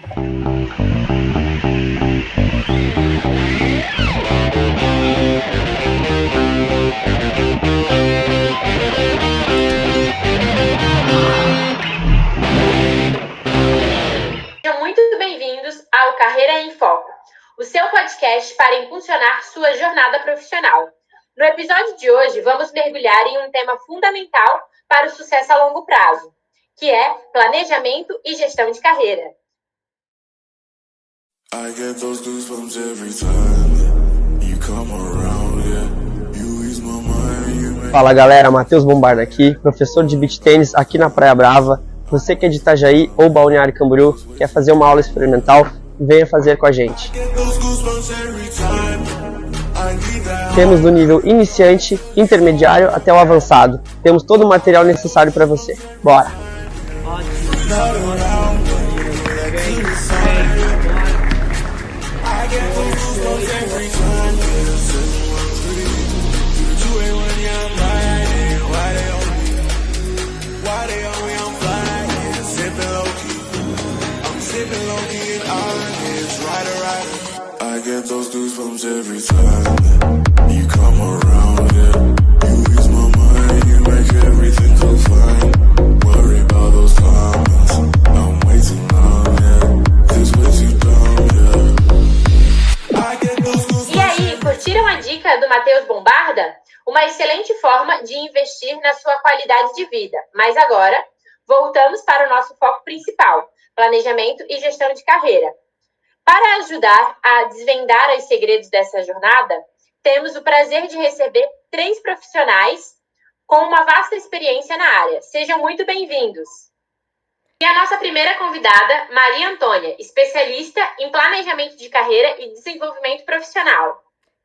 Sejam muito bem-vindos ao Carreira em Foco, o seu podcast para impulsionar sua jornada profissional. No episódio de hoje, vamos mergulhar em um tema fundamental para o sucesso a longo prazo, que é planejamento e gestão de carreira. Fala galera, Matheus Bombarda aqui, professor de beach tênis aqui na Praia Brava. Você que é de Itajaí ou Balneário Camboriú, quer fazer uma aula experimental, venha fazer com a gente. Temos do nível iniciante, intermediário até o avançado. Temos todo o material necessário para você. Bora! E aí, curtiram a dica do Matheus Bombarda? Uma excelente forma de investir na sua qualidade de vida. Mas agora, voltamos para o nosso foco principal, planejamento e gestão de carreira. Para ajudar a desvendar os segredos dessa jornada, temos o prazer de receber 3 profissionais com uma vasta experiência na área. Sejam muito bem-vindos. E a nossa primeira convidada, Maria Antônia, especialista em planejamento de carreira e desenvolvimento profissional.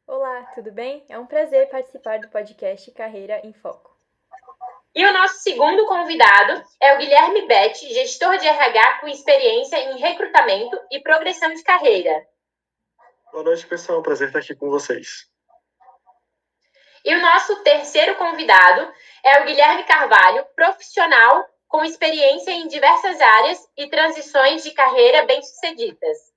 Olá, tudo bem? É um prazer participar do podcast Carreira em Foco. E o nosso segundo convidado é o Guilherme Betti, gestor de RH com experiência em recrutamento e progressão de carreira. Boa noite, pessoal. É um prazer estar aqui com vocês. E o nosso terceiro convidado é o Guilherme Carvalho, profissional com experiência em diversas áreas e transições de carreira bem-sucedidas.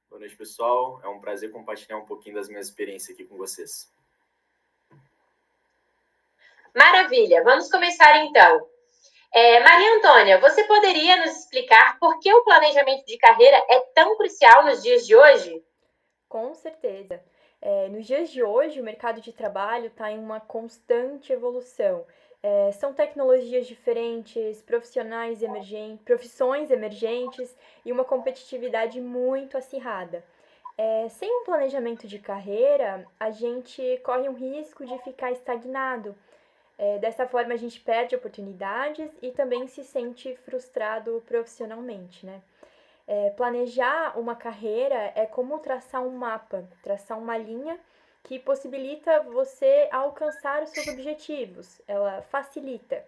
Boa noite, pessoal. É um prazer compartilhar um pouquinho das minhas experiências aqui com vocês. Maravilha! Vamos começar então. Maria Antônia, você poderia nos explicar por que o planejamento de carreira é tão crucial nos dias de hoje? Com certeza. Nos dias de hoje, o mercado de trabalho está em uma constante evolução. São tecnologias diferentes, profissões emergentes e uma competitividade muito acirrada. Sem um planejamento de carreira, a gente corre um risco de ficar estagnado. Dessa forma, a gente perde oportunidades e também se sente frustrado profissionalmente, né? Planejar uma carreira é como traçar um mapa, traçar uma linha que possibilita você alcançar os seus objetivos. Ela facilita,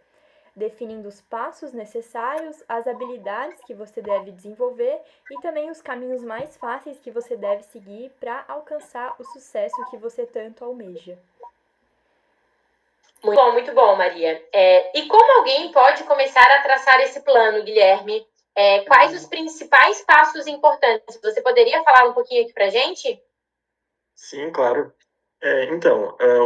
definindo os passos necessários, as habilidades que você deve desenvolver e também os caminhos mais fáceis que você deve seguir para alcançar o sucesso que você tanto almeja. Muito bom, Maria. E como alguém pode começar a traçar esse plano, Guilherme? Quais os principais passos importantes? Você poderia falar um pouquinho aqui para a gente? Sim, claro.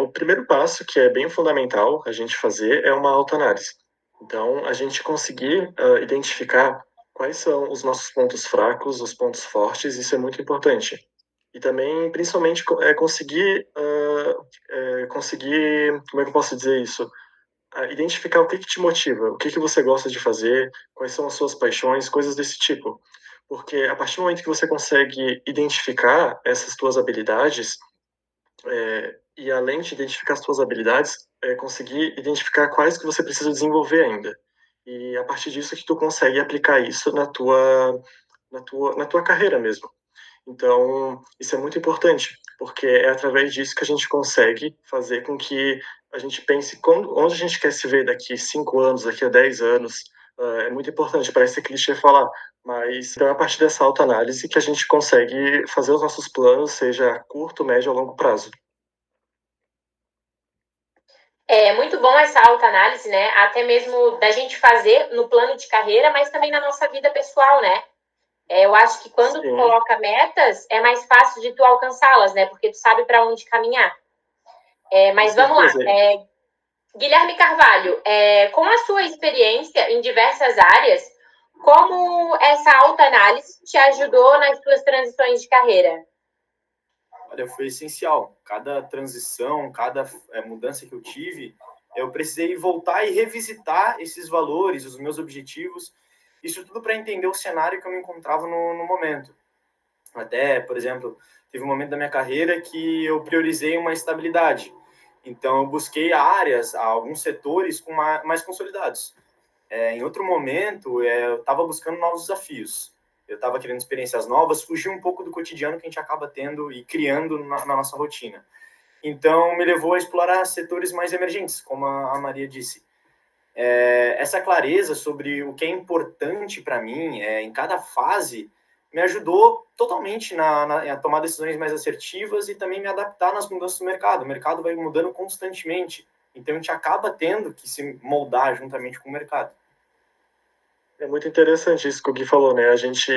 O primeiro passo, que é bem fundamental a gente fazer, é uma autoanálise. Então, a gente conseguir identificar quais são os nossos pontos fracos, os pontos fortes, isso é muito importante. E também, principalmente, conseguir, como é que eu posso dizer isso? Identificar o que te motiva, o que você gosta de fazer, quais são as suas paixões, coisas desse tipo. Porque a partir do momento que você consegue identificar essas tuas habilidades, e além de identificar as suas habilidades, conseguir identificar quais que você precisa desenvolver ainda. E a partir disso que tu consegue aplicar isso na tua carreira mesmo. Então, isso é muito importante, porque é através disso que a gente consegue fazer com que a gente pense onde a gente quer se ver daqui 5 anos, daqui a 10 anos. É muito importante, parece clichê falar, mas então é a partir dessa autoanálise que a gente consegue fazer os nossos planos, seja a curto, médio ou longo prazo. É muito bom essa autoanálise, né? Até mesmo da gente fazer no plano de carreira, mas também na nossa vida pessoal, né? Eu acho que quando tu Sim. coloca metas, é mais fácil de tu alcançá-las, né? Porque tu sabe para onde caminhar. Com Mas vamos lá. certeza. Guilherme Carvalho, com a sua experiência em diversas áreas, como essa autoanálise te ajudou nas suas transições de carreira? Olha, foi essencial. Cada transição, cada mudança que eu tive, eu precisei voltar e revisitar esses valores, os meus objetivos, isso tudo para entender o cenário que eu me encontrava no momento. Até, por exemplo, teve um momento da minha carreira que eu priorizei uma estabilidade. Então, eu busquei áreas, alguns setores mais consolidados. Em outro momento, eu estava buscando novos desafios. Eu estava querendo experiências novas, fugir um pouco do cotidiano que a gente acaba tendo e criando na nossa rotina. Então, me levou a explorar setores mais emergentes, como a Maria disse. Essa clareza sobre o que é importante para mim em cada fase me ajudou totalmente a tomar decisões mais assertivas e também me adaptar nas mudanças do mercado. O mercado vai mudando constantemente, então a gente acaba tendo que se moldar juntamente com o mercado. É muito interessante isso que o Gui falou, né? A gente,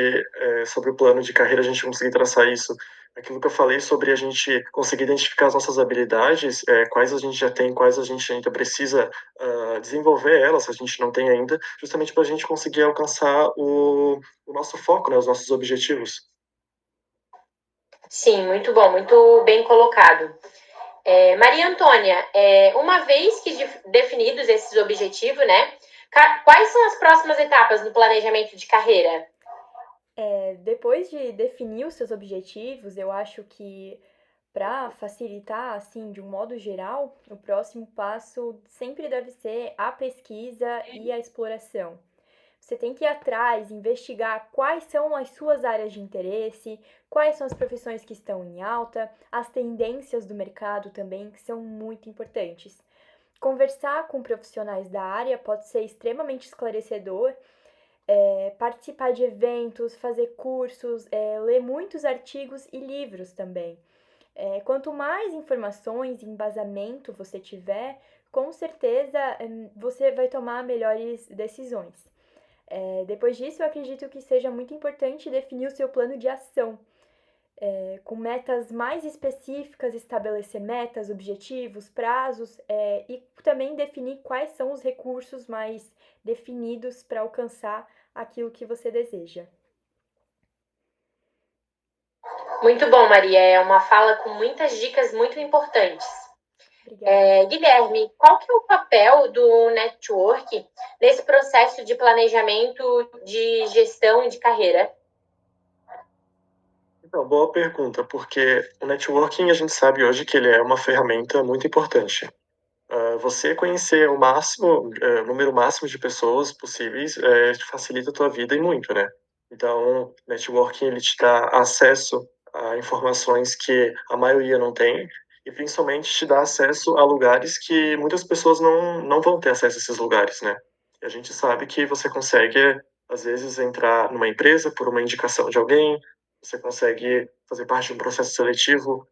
sobre o plano de carreira, a gente conseguir traçar isso. Aquilo que eu falei sobre a gente conseguir identificar as nossas habilidades, quais a gente já tem, quais a gente ainda precisa desenvolver elas, a gente não tem ainda, justamente para a gente conseguir alcançar o nosso foco, né? Os nossos objetivos. Sim, muito bom, muito bem colocado. Maria Antônia, uma vez que definidos esses objetivos, né? Quais são as próximas etapas no planejamento de carreira? Depois de definir os seus objetivos, eu acho que para facilitar, assim, de um modo geral, o próximo passo sempre deve ser a pesquisa e a exploração. Você tem que ir atrás, investigar quais são as suas áreas de interesse, quais são as profissões que estão em alta, as tendências do mercado também, que são muito importantes. Conversar com profissionais da área pode ser extremamente esclarecedor, participar de eventos, fazer cursos, ler muitos artigos e livros também. Quanto mais informações e embasamento você tiver, com certeza você vai tomar melhores decisões. Depois disso, eu acredito que seja muito importante definir o seu plano de ação. Com metas mais específicas, estabelecer metas, objetivos, prazos e também definir quais são os recursos mais definidos para alcançar aquilo que você deseja. Muito bom, Maria. É uma fala com muitas dicas muito importantes. Obrigada. Guilherme, qual que é o papel do network nesse processo de planejamento de gestão de carreira? Então, boa pergunta, porque o networking a gente sabe hoje que ele é uma ferramenta muito importante. Você conhecer o número máximo de pessoas possíveis, facilita a tua vida e muito, né? Então, networking ele te dá acesso a informações que a maioria não tem e principalmente te dá acesso a lugares que muitas pessoas não vão ter acesso a esses lugares, né? E a gente sabe que você consegue, às vezes, entrar numa empresa por uma indicação de alguém, você consegue fazer parte de um processo seletivo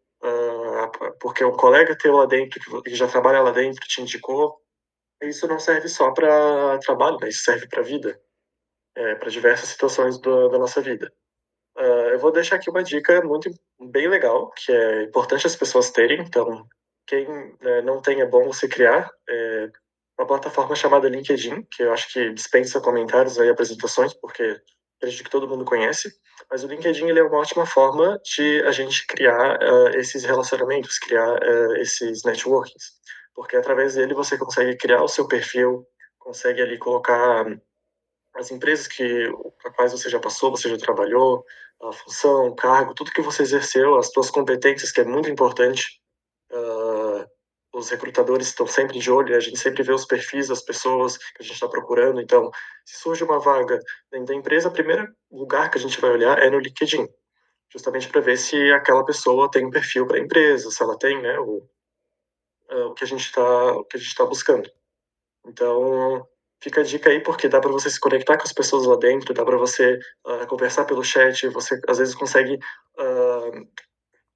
porque um colega teu lá dentro, que já trabalha lá dentro, te indicou. Isso não serve só para trabalho, né? Isso serve para a vida, para diversas situações da nossa vida. Eu vou deixar aqui uma dica bem legal, que é importante as pessoas terem. Então, quem não tem, é bom você criar. Uma plataforma chamada LinkedIn, que eu acho que dispensa comentários e apresentações, porque acredito que todo mundo conhece. Mas o LinkedIn ele é uma ótima forma de a gente criar esses relacionamentos, criar esses networkings. Porque através dele você consegue criar o seu perfil, consegue ali colocar as empresas para quais você já passou, você já trabalhou, a função, o cargo, tudo que você exerceu, as suas competências, que é muito importante. Uh, os recrutadores estão sempre de olho, a gente sempre vê os perfis das pessoas que a gente está procurando. Então, se surge uma vaga dentro da empresa, o primeiro lugar que a gente vai olhar é no LinkedIn, justamente para ver se aquela pessoa tem um perfil para a empresa, se ela tem, né, o que a gente está buscando. Então, fica a dica aí, porque dá para você se conectar com as pessoas lá dentro, dá para você conversar pelo chat, você às vezes consegue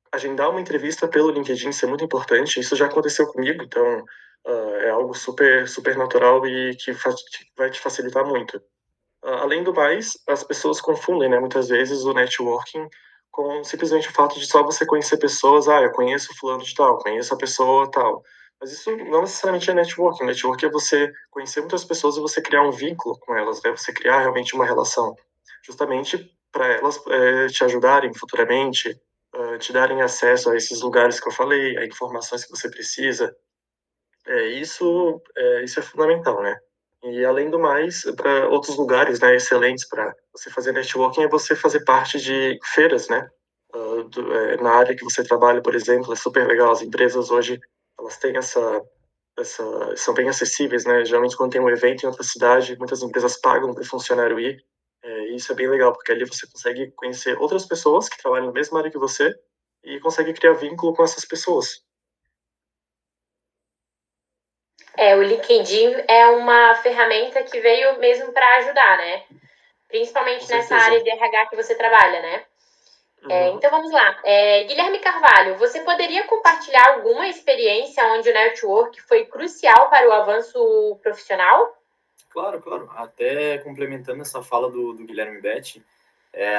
agendar uma entrevista pelo LinkedIn, isso é muito importante. Isso já aconteceu comigo, então é algo super, super natural e que vai te facilitar muito. Além do mais, as pessoas confundem, né, muitas vezes o networking com simplesmente o fato de só você conhecer pessoas, eu conheço fulano de tal, conheço a pessoa tal. Mas isso não necessariamente é networking. Networking é você conhecer muitas pessoas e você criar um vínculo com elas, né? Você criar realmente uma relação, justamente para elas te ajudarem futuramente, te darem acesso a esses lugares que eu falei, a informações que você precisa. Isso é fundamental, né? E além do mais, para outros lugares, né, excelentes para você fazer networking é você fazer parte de feiras, né? Na área que você trabalha, por exemplo, é super legal. As empresas hoje elas têm são bem acessíveis, né? Geralmente quando tem um evento em outra cidade, muitas empresas pagam para o funcionário ir. E isso é bem legal, porque ali você consegue conhecer outras pessoas que trabalham na mesma área que você e consegue criar vínculo com essas pessoas. O LinkedIn é uma ferramenta que veio mesmo para ajudar, né? Com Principalmente nessa certeza. área de RH que você trabalha, né? Uhum. Então vamos lá. Guilherme Carvalho, você poderia compartilhar alguma experiência onde o network foi crucial para o avanço profissional? Claro, claro. Até complementando essa fala do Guilherme Betti,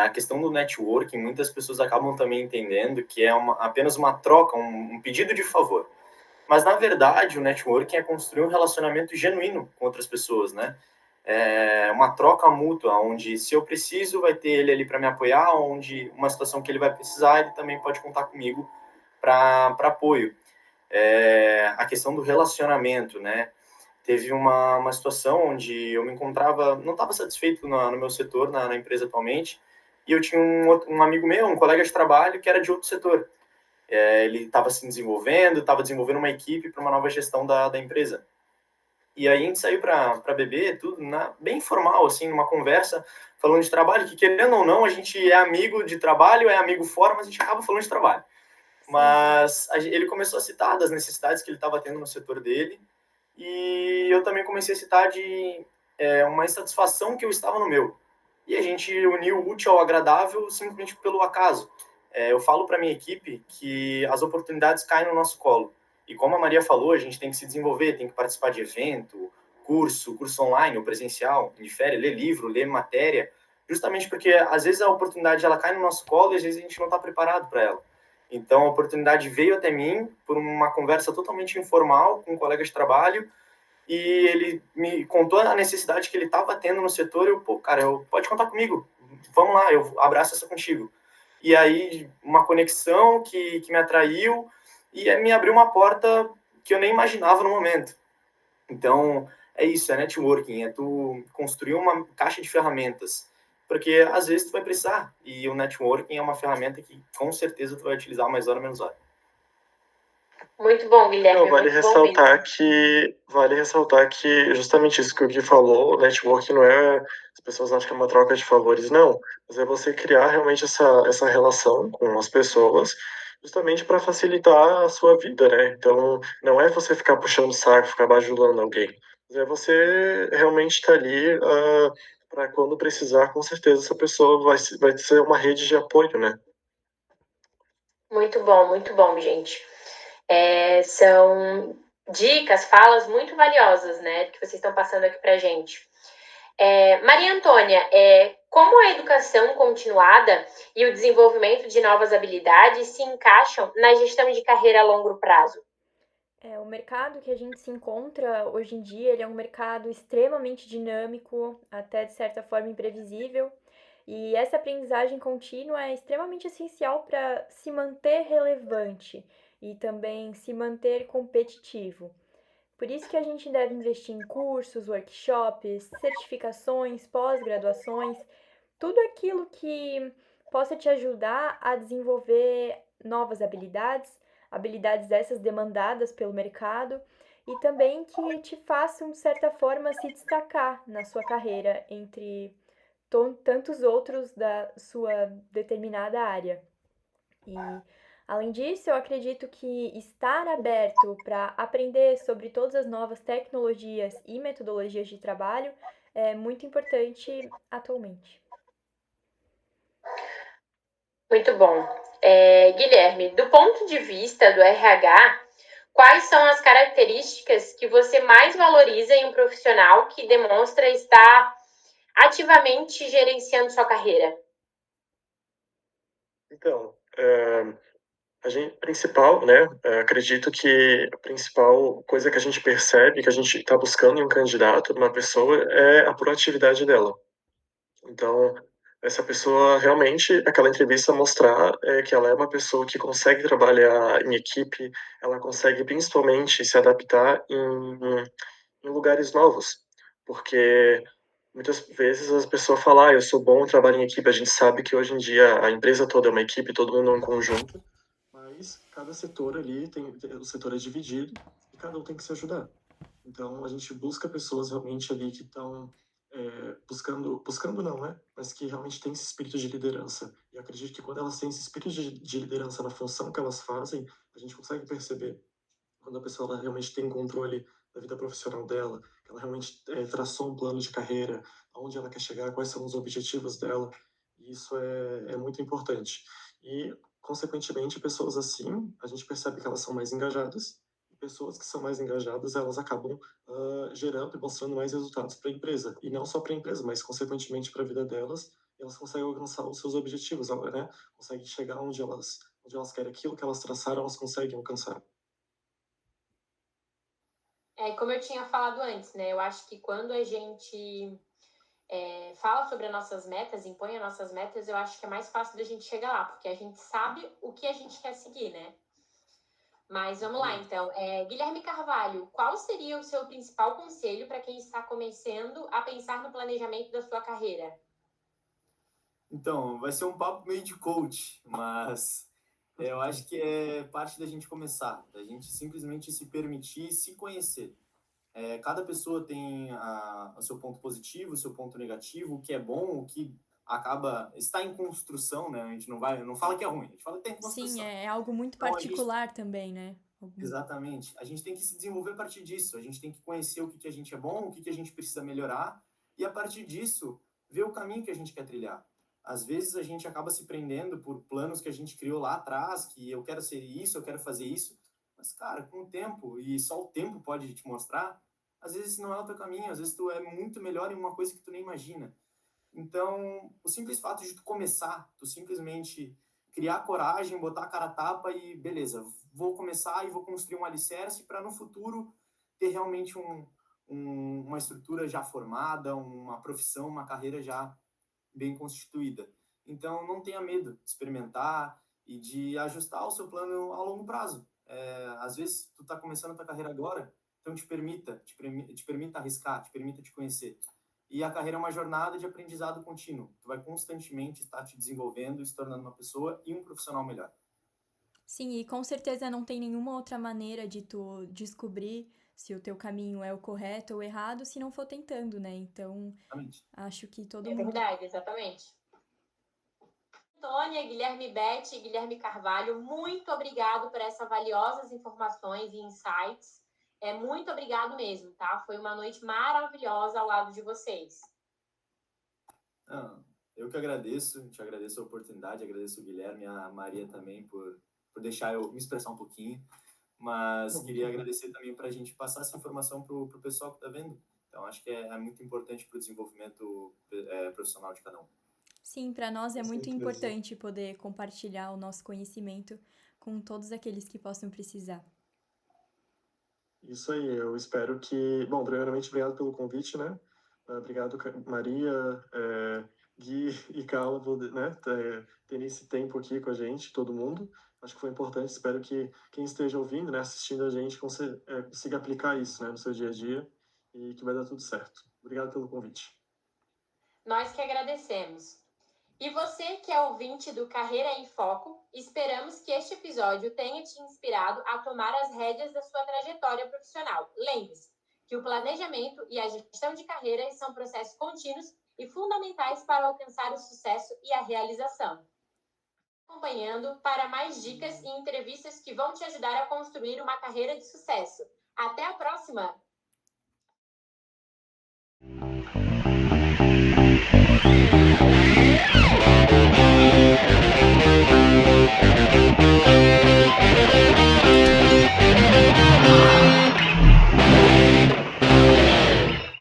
a questão do networking, muitas pessoas acabam também entendendo que é apenas uma troca, um pedido de favor. Mas, na verdade, o networking é construir um relacionamento genuíno com outras pessoas, né? É uma troca mútua, onde se eu preciso, vai ter ele ali para me apoiar, onde uma situação que ele vai precisar, ele também pode contar comigo para apoio. A questão do relacionamento, né? Teve uma situação onde eu me encontrava, não estava satisfeito no meu setor, na empresa atualmente, e eu tinha um amigo meu, um colega de trabalho, que era de outro setor. Ele estava se desenvolvendo, estava desenvolvendo uma equipe para uma nova gestão da empresa. E aí a gente saiu para beber, tudo bem informal, assim, numa conversa, falando de trabalho, que querendo ou não, a gente é amigo de trabalho, é amigo fora, mas a gente acaba falando de trabalho. Mas ele começou a citar das necessidades que ele estava tendo no setor dele, e eu também comecei a citar de uma insatisfação que eu estava no meu. E a gente uniu o útil ao agradável simplesmente pelo acaso. Eu falo para minha equipe que as oportunidades caem no nosso colo. E como a Maria falou, a gente tem que se desenvolver, tem que participar de evento, curso online ou presencial, indifere, ler livro, ler matéria, justamente porque às vezes a oportunidade ela cai no nosso colo e às vezes a gente não está preparado para ela. Então a oportunidade veio até mim por uma conversa totalmente informal com um colega de trabalho, e ele me contou a necessidade que ele estava tendo no setor. Cara, pode contar comigo, vamos lá, eu abraço essa contigo. E aí uma conexão que me atraiu e me abriu uma porta que eu nem imaginava no momento. Então é isso, é networking, é tu construir uma caixa de ferramentas, porque às vezes tu vai precisar, e o networking é uma ferramenta que com certeza tu vai utilizar mais hora menos hora. Muito bom, Guilherme, Não, vale muito bom mesmo. ressaltar que justamente isso que o Gui falou, o networking não é, as pessoas acham que é uma troca de favores, não, mas é você criar realmente essa relação com as pessoas, justamente para facilitar a sua vida, né? Então, não é você ficar puxando o saco, ficar bajulando alguém, mas é você realmente estar ali para quando precisar, com certeza essa pessoa vai ser uma rede de apoio, né? Muito bom, gente. São dicas, falas muito valiosas, né, que vocês estão passando aqui pra gente. Maria Antônia, como a educação continuada e o desenvolvimento de novas habilidades se encaixam na gestão de carreira a longo prazo? O mercado que a gente se encontra hoje em dia, ele é um mercado extremamente dinâmico, até de certa forma imprevisível, e essa aprendizagem contínua é extremamente essencial para se manter relevante e também se manter competitivo. Por isso que a gente deve investir em cursos, workshops, certificações, pós-graduações, tudo aquilo que possa te ajudar a desenvolver novas habilidades, habilidades essas demandadas pelo mercado e também que te façam, de certa forma, se destacar na sua carreira entre tantos outros da sua determinada área. E, além disso, eu acredito que estar aberto para aprender sobre todas as novas tecnologias e metodologias de trabalho é muito importante atualmente. Muito bom. Guilherme, do ponto de vista do RH, quais são as características que você mais valoriza em um profissional que demonstra estar ativamente gerenciando sua carreira? Então, a gente principal, né? Acredito que a principal coisa que a gente percebe, que a gente está buscando em um candidato, numa pessoa, é a proatividade dela. Então, essa pessoa realmente, aquela entrevista mostrar que ela é uma pessoa que consegue trabalhar em equipe, ela consegue principalmente se adaptar em lugares novos, porque muitas vezes as pessoas falam, eu sou bom, eu trabalho em equipe, a gente sabe que hoje em dia a empresa toda é uma equipe, todo mundo é um conjunto, mas cada setor ali, o setor é dividido e cada um tem que se ajudar. Então, a gente busca pessoas realmente ali que estão buscando não, né? Mas que realmente têm esse espírito de liderança. E eu acredito que quando elas têm esse espírito de liderança na função que elas fazem, a gente consegue perceber quando a pessoa ela realmente tem controle da vida profissional dela, que ela realmente traçou um plano de carreira, aonde ela quer chegar, quais são os objetivos dela. E isso é muito importante. E, consequentemente, pessoas assim, a gente percebe que elas são mais engajadas, e pessoas que são mais engajadas, elas acabam gerando e mostrando mais resultados para a empresa. E não só para a empresa, mas, consequentemente, para a vida delas, elas conseguem alcançar os seus objetivos, né? Conseguem chegar onde elas querem, aquilo que elas traçaram, elas conseguem alcançar. Como eu tinha falado antes, né? Eu acho que quando a gente fala sobre as nossas metas, impõe as nossas metas, eu acho que é mais fácil da gente chegar lá, porque a gente sabe o que a gente quer seguir, né? Mas vamos lá, então. Guilherme Carvalho, qual seria o seu principal conselho para quem está começando a pensar no planejamento da sua carreira? Então, vai ser um papo meio de coach, mas eu acho que é parte da gente começar, da gente simplesmente se permitir se conhecer. Cada pessoa tem o seu ponto positivo, o seu ponto negativo, o que é bom, o que está em construção, né? A gente não fala que é ruim, a gente fala que tem construção. Sim, é algo muito Então, particular também, né? Exatamente. A gente tem que se desenvolver a partir disso. A gente tem que conhecer o que a gente é bom, o que a gente precisa melhorar, e a partir disso, ver o caminho que a gente quer trilhar. Às vezes a gente acaba se prendendo por planos que a gente criou lá atrás, que eu quero ser isso, eu quero fazer isso. Mas, cara, com o tempo, e só o tempo pode te mostrar, às vezes esse não é o teu caminho, às vezes tu é muito melhor em uma coisa que tu nem imagina. Então, o simples fato de tu começar, tu simplesmente criar coragem, botar a cara a tapa e beleza, vou começar e vou construir um alicerce para no futuro ter realmente uma estrutura já formada, uma profissão, uma carreira já bem constituída. Então, não tenha medo de experimentar e de ajustar o seu plano a longo prazo. Às vezes, tu está começando a tua carreira agora, então te permita arriscar, te permita te conhecer. E a carreira é uma jornada de aprendizado contínuo. Tu vai constantemente estar te desenvolvendo e se tornando uma pessoa e um profissional melhor. Sim, e com certeza não tem nenhuma outra maneira de tu descobrir se o teu caminho é o correto ou errado se não for tentando, né? Então, Exatamente. acho que todo É mundo... verdade, exatamente. Antônia, Guilherme Beth e Guilherme Carvalho, muito obrigado por essas valiosas informações e insights. Muito obrigado mesmo, tá? Foi uma noite maravilhosa ao lado de vocês. Eu que agradeço, te agradeço a oportunidade, agradeço o Guilherme e a Maria também por deixar eu me expressar um pouquinho, mas queria agradecer também para a gente passar essa informação para o pessoal que está vendo. Então, acho que é muito importante para o desenvolvimento profissional de cada um. Sim, para nós é muito importante poder compartilhar o nosso conhecimento com todos aqueles que possam precisar. Isso aí, eu espero que... Bom, primeiramente, obrigado pelo convite, né? Obrigado, Maria, Gui e Carla, por né, terem esse tempo aqui com a gente, todo mundo. Acho que foi importante, espero que quem esteja ouvindo, né, assistindo a gente, consiga aplicar isso, né, no seu dia a dia e que vai dar tudo certo. Obrigado pelo convite. Nós que agradecemos. E você que é ouvinte do Carreira em Foco, esperamos que este episódio tenha te inspirado a tomar as rédeas da sua trajetória profissional. Lembre-se que o planejamento e a gestão de carreiras são processos contínuos e fundamentais para alcançar o sucesso e a realização. Acompanhando para mais dicas e entrevistas que vão te ajudar a construir uma carreira de sucesso. Até a próxima!